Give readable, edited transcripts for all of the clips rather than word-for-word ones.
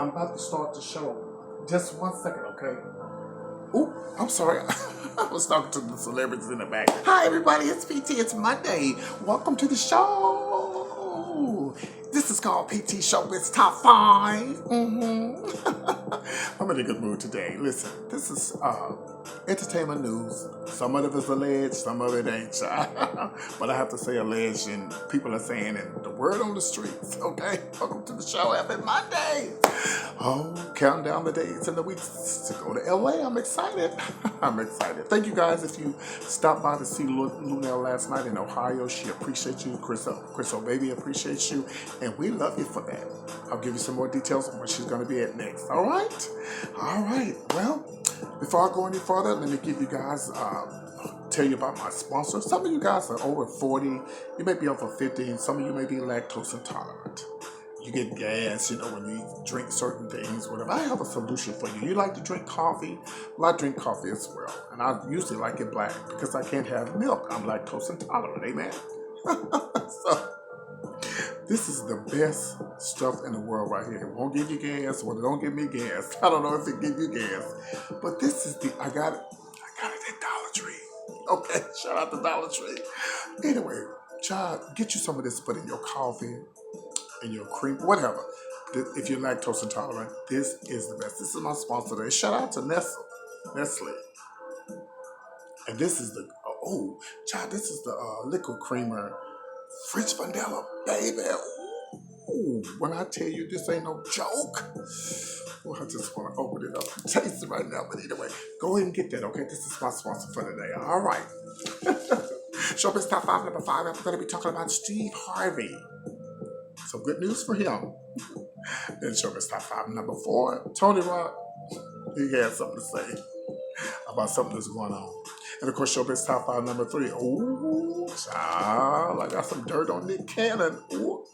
I'm about to start the show. Just 1 second, okay? Ooh, I'm sorry. I was talking to the celebrities in the back. Hi, everybody. It's PT. It's Monday. Welcome to the show. This is called PT Show. It's top 5. I'm in a good mood today. Listen, this is entertainment news. Some of it is alleged, some of it ain't. But I have to say alleged, and people are saying it. The word on the streets. Okay, welcome to the show. Happy Monday. Oh, counting down the days and the weeks to go to LA. I'm excited. I'm excited. Thank you guys. If you stopped by to see Lunel last night in Ohio, she appreciates you. Chris Baby appreciates you, and we love you for that. I'll give you some more details on where she's going to be at next. All right? All right. Well, before I go any further, let me give you guys tell you about my sponsor. Some of you guys are over 40, you may be over 50, and some of you may be lactose intolerant. You get gas, when you drink certain things, whatever. I have a solution for you. You like to drink coffee? Well, I drink coffee as well. And I usually like it black because I can't have milk. I'm lactose intolerant, amen? So, this is the best stuff in the world right here. It won't give you gas. Well, it don't give me gas. I don't know if it give you gas. But this is I got it at Dollar Tree. Okay, shout out to Dollar Tree. Anyway, child, get you some of this, put in your coffee, in your cream, whatever. If you're lactose intolerant, this is the best. This is my sponsor today. Shout out to Nestle. And this is child, this is the liquid creamer, French vanilla, baby. Ooh, when I tell you this ain't no joke, I just want to open it up and taste it right now. But anyway, go ahead and get that, okay? This is my sponsor for today. All right. Showbiz Top 5, number 5, I'm going to be talking about Steve Harvey. So good news for him. Then Showbiz Top 5, number 4, Tony Rock. He had something to say about something that's going on. And of course, Showbiz Top 5, number 3. Ooh, child, I got some dirt on Nick Cannon. Ooh.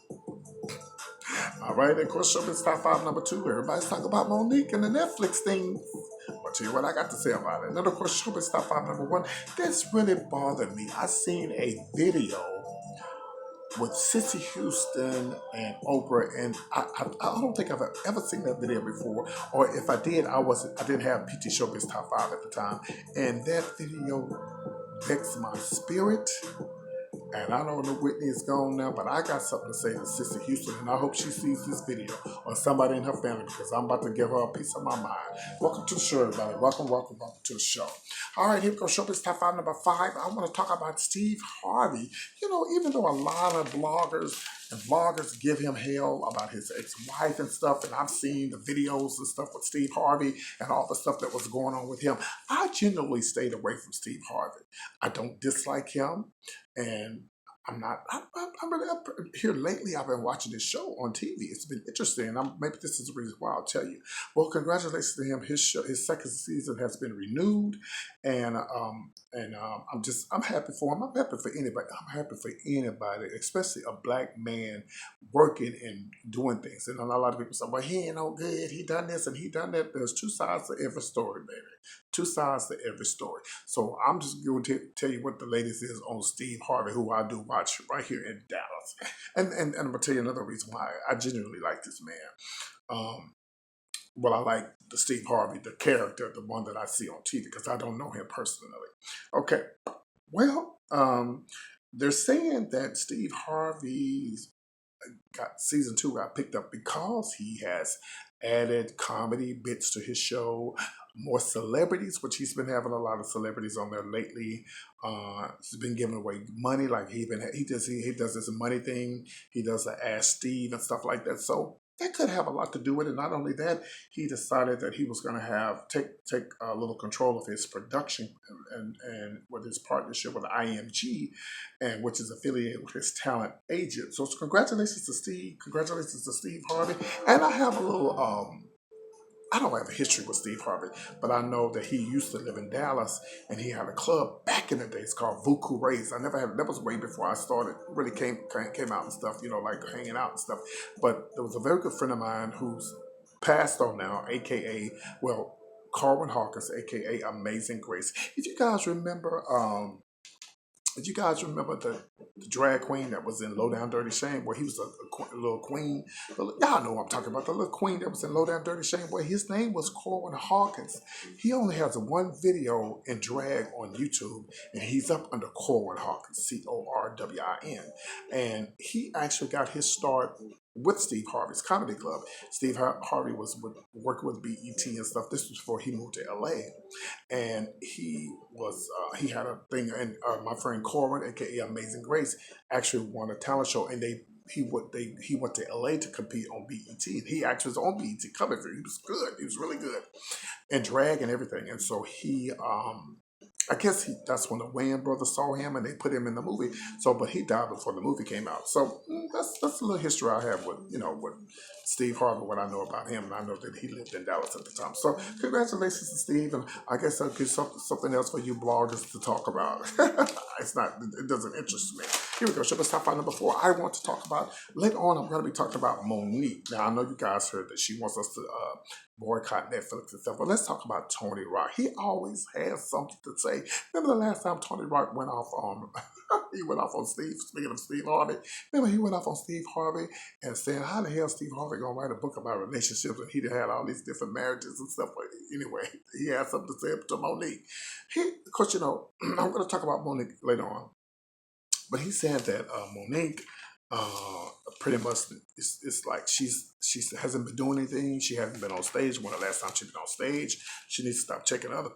All right, and of course, Showbiz Top 5, number 2. Everybody's talking about Monique and the Netflix thing. I'll tell you what I got to say about it. And then, of course, Showbiz Top 5, number 1. This really bothered me. I seen a video with Sissy Houston and Oprah, and I don't think I've ever seen that video before, or if I did, I didn't have PT Showbiz Top 5 at the time, and that video vexed my spirit. And I don't know, Whitney is gone now, but I got something to say to Sister Houston, and I hope she sees this video, or somebody in her family, because I'm about to give her a piece of my mind. Welcome to the show, everybody. Welcome to the show. All right, here we go. Showbiz Top 5, number 5. I want to talk about Steve Harvey. Even though a lot of bloggers and vloggers give him hell about his ex-wife and stuff, and I've seen the videos and stuff with Steve Harvey and all the stuff that was going on with him, I genuinely stayed away from Steve Harvey. I don't dislike him. And I'm not. I'm really up here lately. I've been watching this show on TV. It's been interesting. Maybe this is the reason why I'll tell you. Well, congratulations to him. His second season has been renewed, and I'm happy for him. I'm happy for anybody. I'm happy for anybody, especially a black man working and doing things. And a lot of people say, "Well, he ain't no good. He done this and he done that." There's two sides to every story, baby. Two sides to every story. So I'm just going to tell you what the latest is on Steve Harvey, who I do watch right here in Dallas. And I'm going to tell you another reason why I genuinely like this man. I like the Steve Harvey, the character, the one that I see on TV, because I don't know him personally. Okay. Well, they're saying that Steve Harvey's season 2 got picked up because he has added comedy bits to his show, more celebrities, which he's been having a lot of celebrities on there lately. He's been giving away money, like he does this money thing. He does the Ask Steve and stuff like that. So that could have a lot to do with it. Not only that, he decided that he was going to take a little control of his production and with his partnership with IMG, and which is affiliated with his talent agent. So congratulations to Steve. Congratulations to Steve Harvey. And I have a little I don't have a history with Steve Harvey, but I know that he used to live in Dallas, and he had a club back in the days called Vuku Rays. I never had, that was way before I started, really came out and stuff, like hanging out and stuff. But there was a very good friend of mine who's passed on now, aka, Carwin Hawkins, aka Amazing Grace. If you guys remember, Did you guys remember the drag queen that was in Low Down Dirty Shame, where he was a little queen? Y'all know what I'm talking about. The little queen that was in Low Down Dirty Shame, where his name was Corwin Hawkins. He only has one video in drag on YouTube, and he's up under Corwin Hawkins, Corwin. And he actually got his start with Steve Harvey's Comedy Club. Steve Harvey was working with BET and stuff. This was before he moved to LA, and he had a thing, and my friend Corbin, aka Amazing Grace, actually won a talent show, and he went to LA to compete on BET. He actually was on BET coming through. He was good. He was really good in drag and everything. And so I guess that's when the Wayans brothers saw him and they put him in the movie. So, but he died before the movie came out. So that's a little history I have with Steve Harvey, what I know about him, and I know that he lived in Dallas at the time. So, congratulations to Steve, and I guess I'll get something else for you bloggers to talk about. It doesn't interest me. Here we go. Should we stop by number 4? I want to talk about later on. I'm going to be talking about Monique. Now, I know you guys heard that she wants us to boycott Netflix and stuff. But let's talk about Tony Rock. He always has something to say. Remember the last time Tony Rock went off on he went off on Steve, speaking of Steve Harvey. Remember he went off on Steve Harvey and said, how the hell Steve Harvey gonna write a book about relationships and he had all these different marriages and stuff. Anyway, he had something to say to Monique. Of course, I'm gonna talk about Monique later on. But he said that Monique uh, pretty much it's like she hasn't been doing anything. She hasn't been on stage. When the last time she been on stage, she needs to stop checking other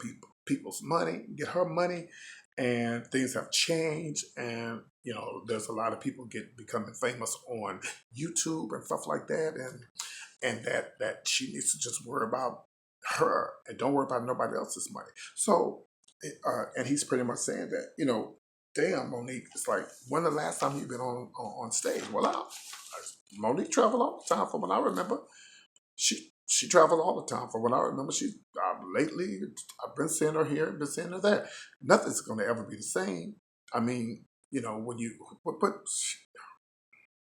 people's money, get her money, and things have changed. And there's a lot of people becoming famous on YouTube and stuff like that, and that she needs to just worry about her and don't worry about nobody else's money. So, and he's pretty much saying that damn, Monique, it's like, when the last time you've been on stage? Well, Monique traveled all the time from when I remember. She traveled all the time from when I remember. Lately, I've been seeing her here, been seeing her there. Nothing's going to ever be the same. I mean, when you, but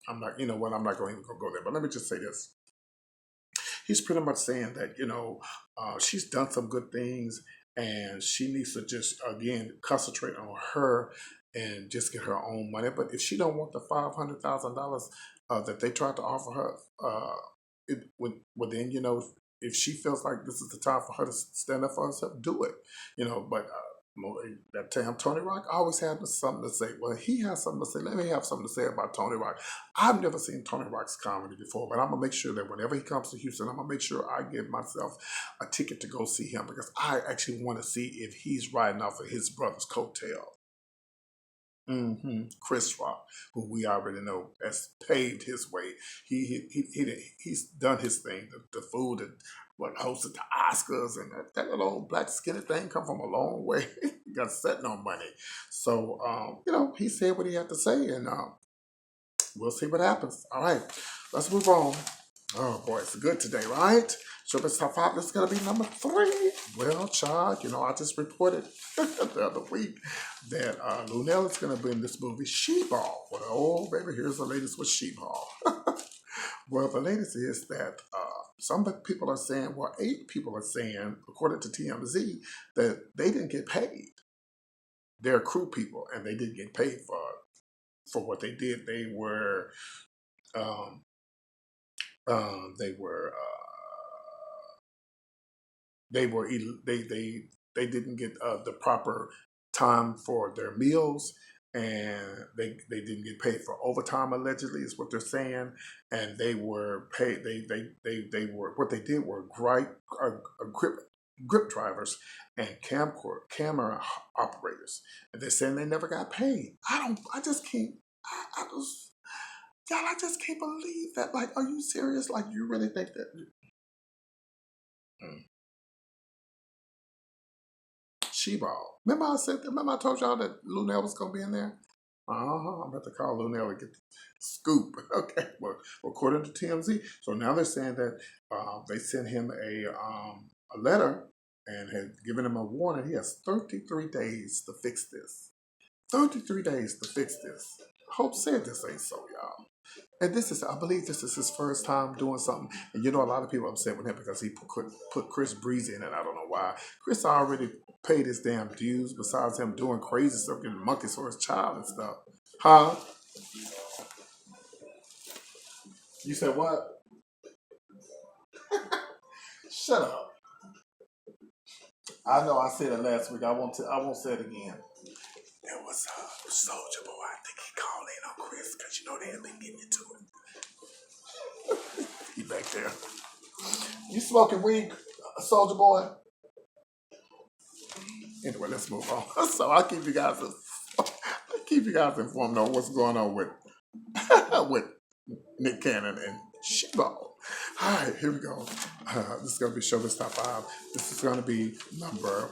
I'm not, I'm not going to even go there. But let me just say this. He's pretty much saying that, she's done some good things and she needs to just, again, concentrate on her and just get her own money. But if she don't want the $500,000 that they tried to offer her, then, if she feels like this is the time for her to stand up for herself, do it. But that time Tony Rock always had something to say. Well, he has something to say. Let me have something to say about Tony Rock. I've never seen Tony Rock's comedy before, but I'm gonna make sure that whenever he comes to Houston, I'm gonna make sure I give myself a ticket to go see him because I actually want to see if he's riding off of his brother's coattail. Chris Rock, who we already know has paved his way. He's done his thing. The food and what hosted the Oscars and that little old black skinny thing come from a long way. He got set no money. So he said what he had to say, and we'll see what happens. All right, let's move on. Oh boy, it's good today, right? Showbiz Top 5, this is going to be number 3. Well, child, I just reported the other week that Lunel is going to be in this movie, She-Ball. Well, oh, baby, here's the latest with She-Ball. Well, the latest is that some people are saying, 8 people are saying, according to TMZ, that they didn't get paid. They're crew people, and they didn't get paid for what they did. They were, um, they were, they didn't get the proper time for their meals, and they didn't get paid for overtime, allegedly is what they're saying. And they were paid, they were, what they did were grip drivers and camera operators, and they're saying they never got paid. I just can't, I just, y'all, I just can't believe that. Like, are you serious? Like, you really think that? Mm. She-Ball. Remember I said that? Remember I told y'all that Lunel was going to be in there? I'm about to call Lunel and get the scoop. Okay. Well, according to TMZ, so now they're saying that they sent him a letter and had given him a warning. He has 33 days to fix this. 33 days to fix this. Hope said this ain't so, y'all. And this is, I believe, this is his first time doing something. And you know, a lot of people are upset with him because he put Chris Breezy in it. I don't know why. Chris already paid his damn dues. Besides him doing crazy stuff, getting monkeys for his child and stuff. Huh? You said what? Shut up. I know I said it last week. I won't. I won't say it again. There was a soldier boy. I think he called in on Chris because you know they had been getting into it. He back there. You smoking weed, soldier boy? Anyway, let's move on. So I'll keep you guys. I'll keep you guys informed on what's going on with with Nick Cannon and Shebo. All right, here we go. This is going to be Showbiz Top 5. This is going to be number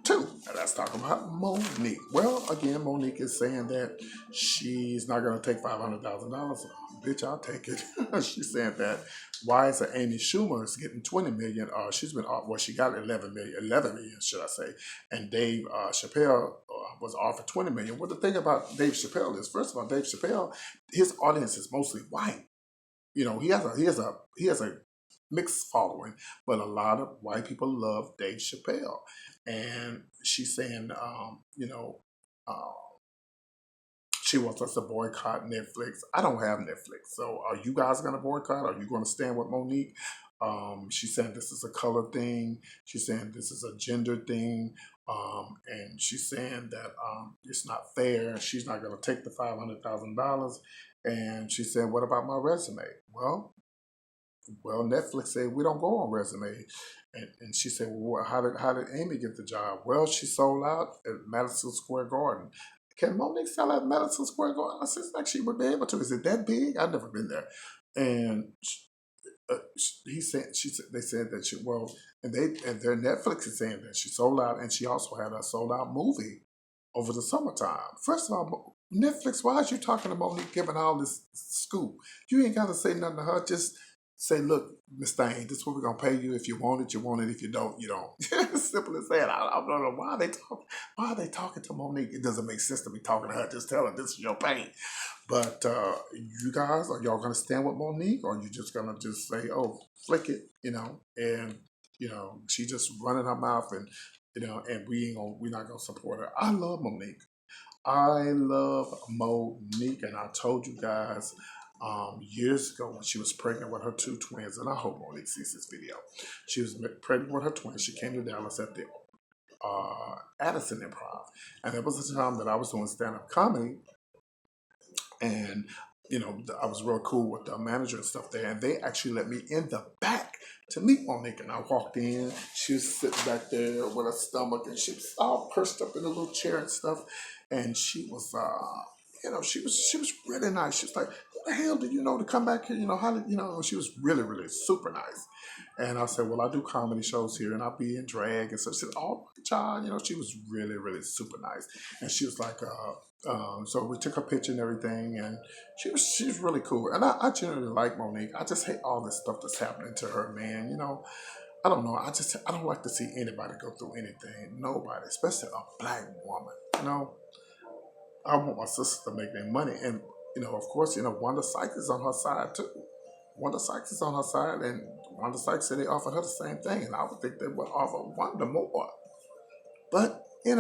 2. And let's talk about Monique. Well, again, Monique is saying that she's not going to take $500,000. Bitch, I'll take it. She's saying that why is it Amy Schumer is getting 20 million? She's been well, she got 11 million, should I say? And Dave Chappelle was offered 20 million. Well, the thing about Dave Chappelle is, first of all, Dave Chappelle, his audience is mostly white. You know, he has a mixed following, but a lot of white people love Dave Chappelle. And she's saying, uh, she wants us to boycott Netflix. I don't have Netflix, so are you guys going to boycott? Are you going to stand with Monique? She's saying this is a color thing. She's saying this is a gender thing. And she's saying that it's not fair. She's not going to take the $500,000. And she said, what about my resume? Well, Netflix said we don't go on resume, and she said, well, how did Amy get the job? Well, she sold out at Madison Square Garden. Can Monique sell at Madison Square Garden? I said, like she would be able to. Is it that big? I've never been there. And he said, they said that and their Netflix is saying that she sold out, and she also had a sold out movie over the summertime. First of all, Netflix, why is you talking to Monique giving all this scoop? You ain't got to say nothing to her. Just say, look, Miss Thane, this is what we're going to pay you. If you want it, you want it. If you don't, you don't. Simple as that. I don't know why they talk. Why are they talking to Monique? It doesn't make sense to be talking to her. Just tell her this is your pain. But you guys, are y'all going to stand with Monique, or are you just going to just say, oh, flick it, and, she just running her mouth, and, and we're not going to support her. I love Monique. I love Monique, and I told you guys years ago when she was pregnant with her 2 twins, and I hope Monique sees this video. She was pregnant with her twins. She came to Dallas at the Addison Improv, and it was the time that I was doing stand-up comedy, and I was real cool with the manager and stuff there, and they actually let me in the back to meet Monique. And I walked in, she was sitting back there with her stomach, and she was all perched up in a little chair and stuff, and she was, she was really nice. She was like, "Who the hell did you know to come back here? How did She was really, really super nice." And I said, "Well, I do comedy shows here, and I'll be in drag." And so she said, "Oh, John," she was really, really super nice, and she was like, so we took a picture and everything, and she's really cool. And I generally like Monique. I just hate all this stuff that's happening to her, man. I don't know. I don't like to see anybody go through anything. Nobody, especially a black woman. I want my sisters to make their money, and of course, Wanda Sykes is on her side too. Wanda Sykes is on her side, and Wanda Sykes said they offered her the same thing, and I would think they would offer Wanda more. But you're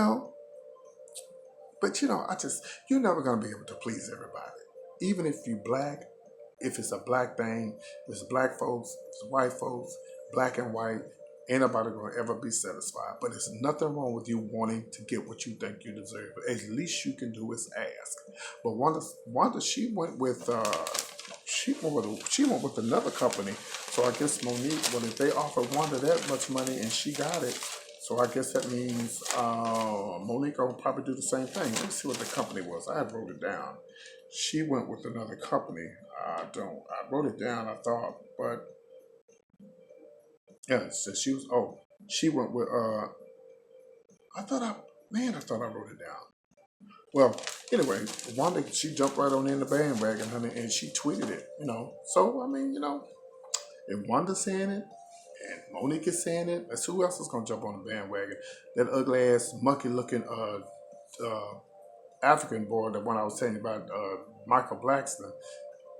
never gonna be able to please everybody. Even if you black, if it's a black thing, if it's black folks, if it's white folks, black and white, ain't nobody gonna ever be satisfied. But there's nothing wrong with you wanting to get what you think you deserve. At least you can do is ask. But Wanda, she went with another company. So I guess Monique, well, if they offer Wanda that much money and she got it, so I guess that means Monique will probably do the same thing. Let me see what the company was. I wrote it down. She went with another company. I wrote it down, I thought, but yeah, so she went with, I thought I wrote it down. Well, anyway, Wanda, she jumped right on in the bandwagon, honey, and she tweeted it, So, I mean, if Wanda's saying it, and Monique is saying it, that's who else is gonna jump on the bandwagon? That ugly ass monkey looking African boy, the one I was telling you about, Michael Blackston.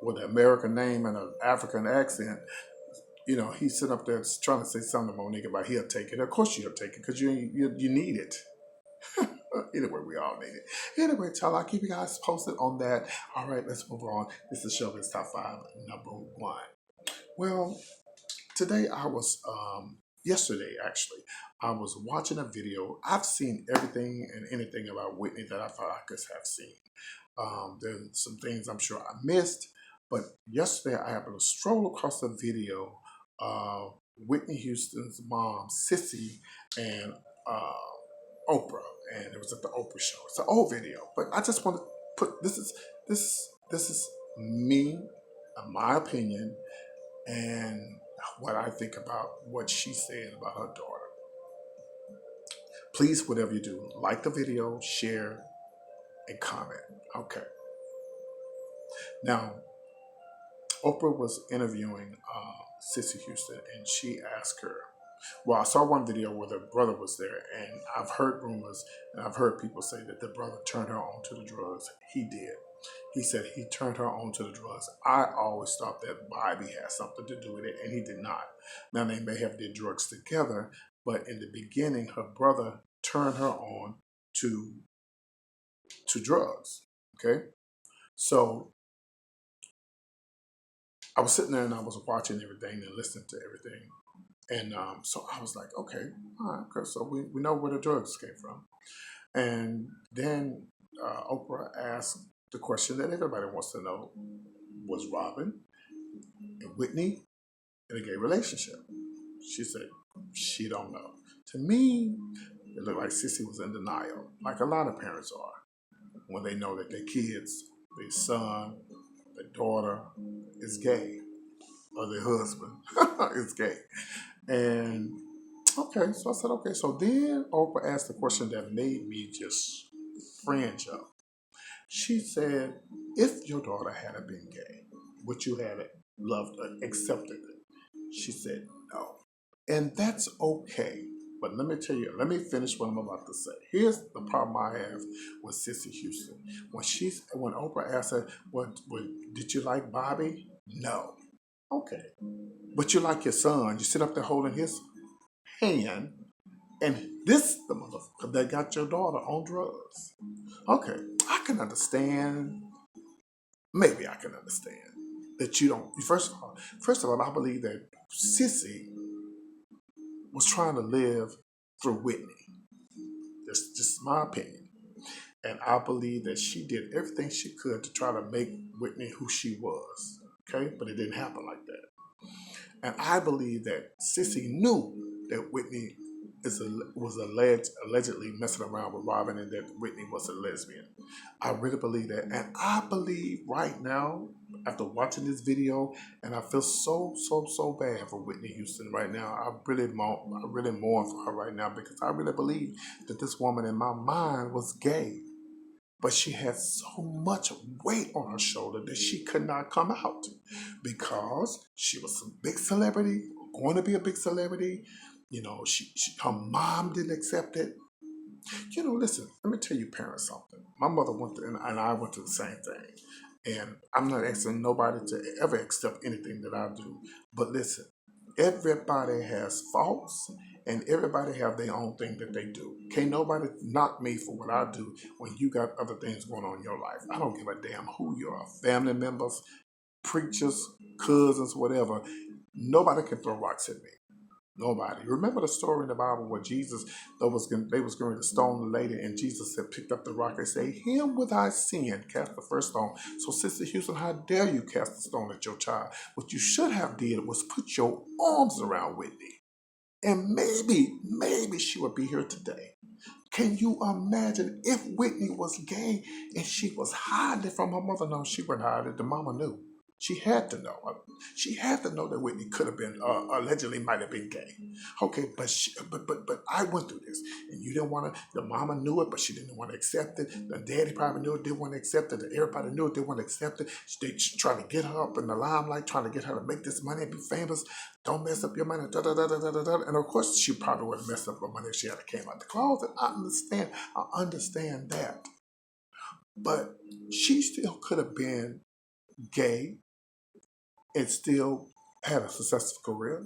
with an American name and an African accent, he's sitting up there trying to say something to Monique about he'll take it. Of course you'll take it because you need it. Anyway, we all need it. Anyway, child, I'll keep you guys posted on that. All right, let's move on. This is Showbiz Top 5, #1. Well, today yesterday actually, I was watching a video. I've seen everything and anything about Whitney that I thought I could have seen. There's some things I'm sure I missed, but yesterday I happened to stroll across a video of Whitney Houston's mom, Sissy, and Oprah, and it was at the Oprah show. It's an old video, but I just want to put this is me, my opinion, and what I think about what she's saying about her daughter. Please, whatever you do, like the video, share, and comment. Okay. Now, Oprah was interviewing Sissy Houston, and she asked her. Well, I saw one video where the brother was there, and I've heard rumors, and I've heard people say that the brother turned her on to the drugs. He did. He said he turned her on to the drugs. I always thought that Bobby had something to do with it, and he did not. Now, they may have did drugs together, but in the beginning, her brother turned her on to drugs. Okay? So I was sitting there and I was watching everything and listening to everything. And so I was like, okay, all right, okay, so we know where the drugs came from. And then Oprah asked the question that everybody wants to know: was Robin and Whitney in a gay relationship? She said she don't know. To me, it looked like Sissy was in denial, like a lot of parents are, when they know that their kids, their son, their daughter is gay, or their husband is gay. And okay, so I said, okay. So then Oprah asked the question that made me just fringe up. She said, if your daughter had been gay, would you have loved her, accepted it? She said, no. And that's okay. But let me tell you, let me finish what I'm about to say. Here's the problem I have with Sissy Houston. When Oprah asked her, did you like Bobby? No. Okay. But you like your son. You sit up there holding his hand, and this the motherfucker that got your daughter on drugs. Okay, I can understand. Maybe I can understand that you don't. First of all, I believe that Sissy was trying to live through Whitney. That's just my opinion. And I believe that she did everything she could to try to make Whitney who she was. Okay, but it didn't happen like that. And I believe that Sissy knew that Whitney was allegedly messing around with Robin, and that Whitney was a lesbian. I really believe that. And I believe right now, after watching this video, and I feel so bad for Whitney Houston right now. I really mourn for her right now, because I really believe that this woman in my mind was gay. But she had so much weight on her shoulder that she could not come out, because she was a big celebrity, going to be a big celebrity. Her mom didn't accept it. Listen, let me tell you parents something. My mother went to, and I went to the same thing. And I'm not asking nobody to ever accept anything that I do. But listen, everybody has faults, and everybody have their own thing that they do. Can't nobody knock me for what I do when you got other things going on in your life. I don't give a damn who you are. Family members, preachers, cousins, whatever. Nobody can throw rocks at me. Nobody. Remember the story in the Bible where they was going to stone the lady, and Jesus had picked up the rock and said, him without sin, cast the first stone. So Sister Houston, how dare you cast the stone at your child? What you should have did was put your arms around Whitney. And maybe she would be here today. Can you imagine if Whitney was gay and she was hiding it from her mother? No, she wasn't hiding it. The mama knew. She had to know. She had to know that Whitney could have been, allegedly might have been gay. Okay, but I went through this, and you didn't want to. The mama knew it, but she didn't want to accept it. The daddy probably knew it, didn't want to accept it. Everybody knew it, didn't want to accept it. They trying to get her up in the limelight, trying to get her to make this money and be famous. Don't mess up your money. Da, da, da, da, da, da, da. And of course, she probably would have messed up her money if she had came out the closet. I understand that, but she still could have been gay. and still had a successful career.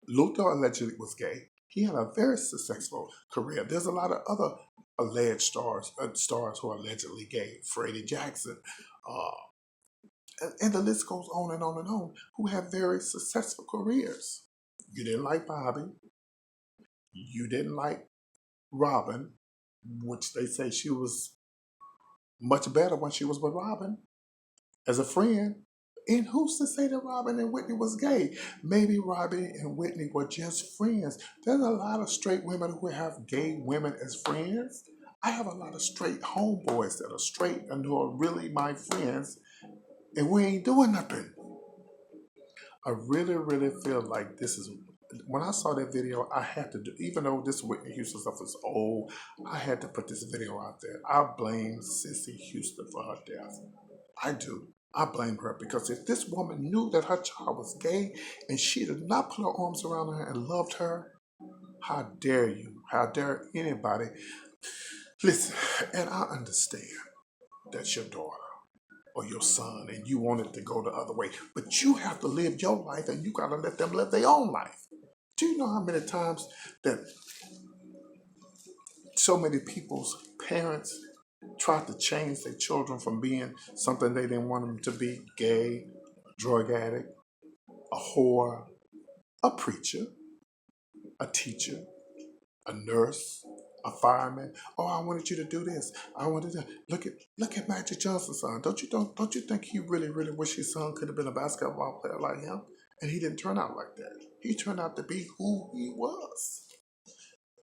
Luther allegedly was gay. He had a very successful career. There's a lot of other alleged stars who are allegedly gay. Freddie Jackson, uh, and the list goes on and on and on, who have very successful careers. You didn't like Bobby. You didn't like Robin, which they say she was much better when she was with Robin as a friend. And who's to say that Robin and Whitney was gay? Maybe Robin and Whitney were just friends. There's a lot of straight women who have gay women as friends. I have a lot of straight homeboys that are straight and who are really my friends, and we ain't doing nothing. I really, really feel like this is. When I saw that video, I had to do, even though this Whitney Houston stuff is old, I had to put this video out there. I blame Sissy Houston for her death. I do. I blame her because if this woman knew that her child was gay and she did not put her arms around her and loved her, how dare you? How dare anybody? Listen, and I understand that's your daughter or your son and you want it to go the other way, but you have to live your life and you got to let them live their own life. Do you know how many times that so many people's parents tried to change their children from being something they didn't want them to be, gay, drug addict, a whore, a preacher, a teacher, a nurse, a fireman. Oh, I wanted you to do this. I wanted to look at Magic Johnson's son. Don't you think he really, really wish his son could have been a basketball player like him? And he didn't turn out like that. He turned out to be who he was.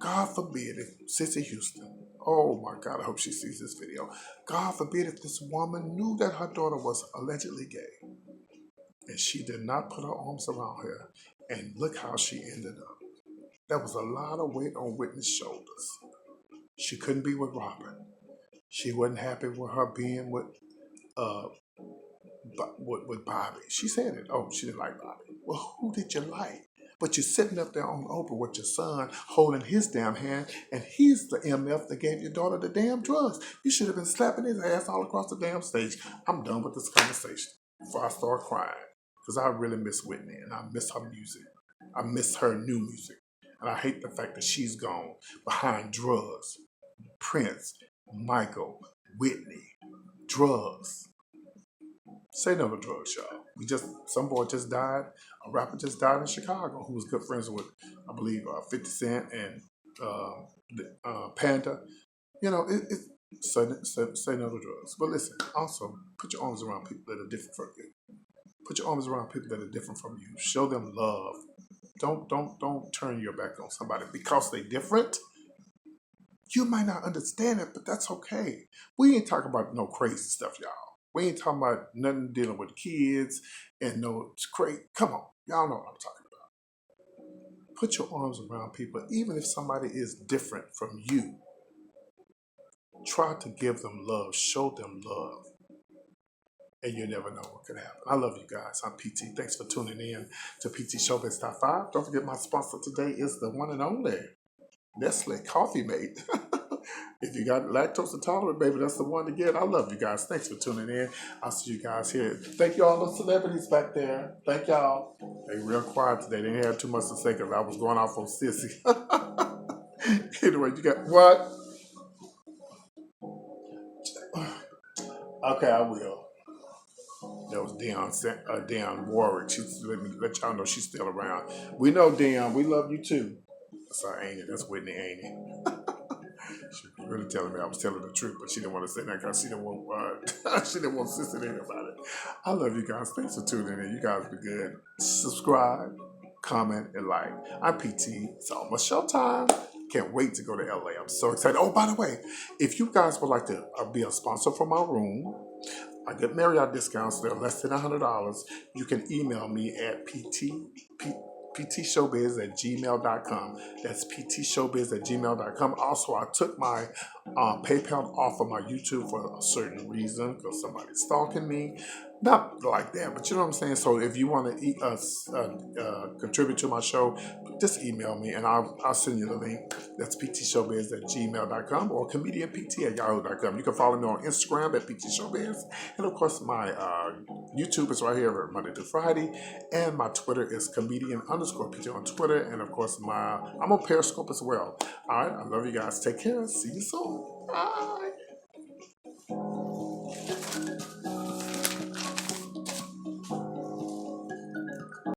God forbid if Sissy Houston, oh my God, I hope she sees this video. God forbid if this woman knew that her daughter was allegedly gay and she did not put her arms around her, and look how she ended up. There was a lot of weight on Whitney's shoulders. She couldn't be with Robin. She wasn't happy with her being uh, with Bobby. She said it. Oh, she didn't like Bobby. Well, who did you like? But you're sitting up there on Oprah with your son holding his damn hand, and he's the MF that gave your daughter the damn drugs. You should have been slapping his ass all across the damn stage. I'm done with this conversation before I start crying because I really miss Whitney and I miss her music. I miss her new music. And I hate the fact that she's gone behind drugs. Prince, Michael, Whitney, drugs. Say no to drugs, y'all. Some boy just died. A rapper just died in Chicago who was good friends with, I believe, 50 Cent and Panda. You know, say no to drugs. But listen, also put your arms around people that are different from you. Put your arms around people that are different from you. Show them love. Don't turn your back on somebody because they're different. You might not understand it, but that's okay. We ain't talking about no crazy stuff, y'all. We ain't talking about nothing dealing with kids and no crazy. Come on, y'all know what I'm talking about. Put your arms around people, even if somebody is different from you. Try to give them love, show them love, and you never know what could happen. I love you guys. I'm PT. Thanks for tuning in to PT Showbiz Top 5. Don't forget my sponsor today is the one and only Nestle Coffee Mate. If you got lactose intolerant, baby, that's the one to get. I love you guys. Thanks for tuning in. I'll see you guys here. Thank you all the celebrities back there. Thank y'all. They real quiet today. They didn't have too much to say because I was going off on Sissy. Anyway, you got what? Okay, I will. That was Dion Warwick. Let y'all know she's still around. We know Dion. We love you too. That's our Amy. That's Whitney Amy. She was really telling me I was telling the truth, but she didn't want to say that because she didn't want she didn't want Sister to hear about it. I love you guys. Thanks for tuning in. You guys be good. Subscribe, comment, and like. I'm PT. It's almost showtime. Can't wait to go to LA. I'm so excited. Oh, by the way, if you guys would like to be a sponsor for my room, I get Marriott discounts. They're less than $100. You can email me at ptshowbiz@gmail.com. That's ptshowbiz@gmail.com. Also, I took my PayPal off of my YouTube for a certain reason because somebody's stalking me. Not like that, but you know what I'm saying. So if you want to contribute to my show, just email me and I'll send you the link. That's ptshowbiz@gmail.com or comedianpt@yahoo.com. You can follow me on Instagram at ptshowbiz, and of course my YouTube is right here every Monday through Friday, and my Twitter is comedian_pt on Twitter, and of course I'm on Periscope as well. All right, I love you guys. Take care. See you soon. Bye.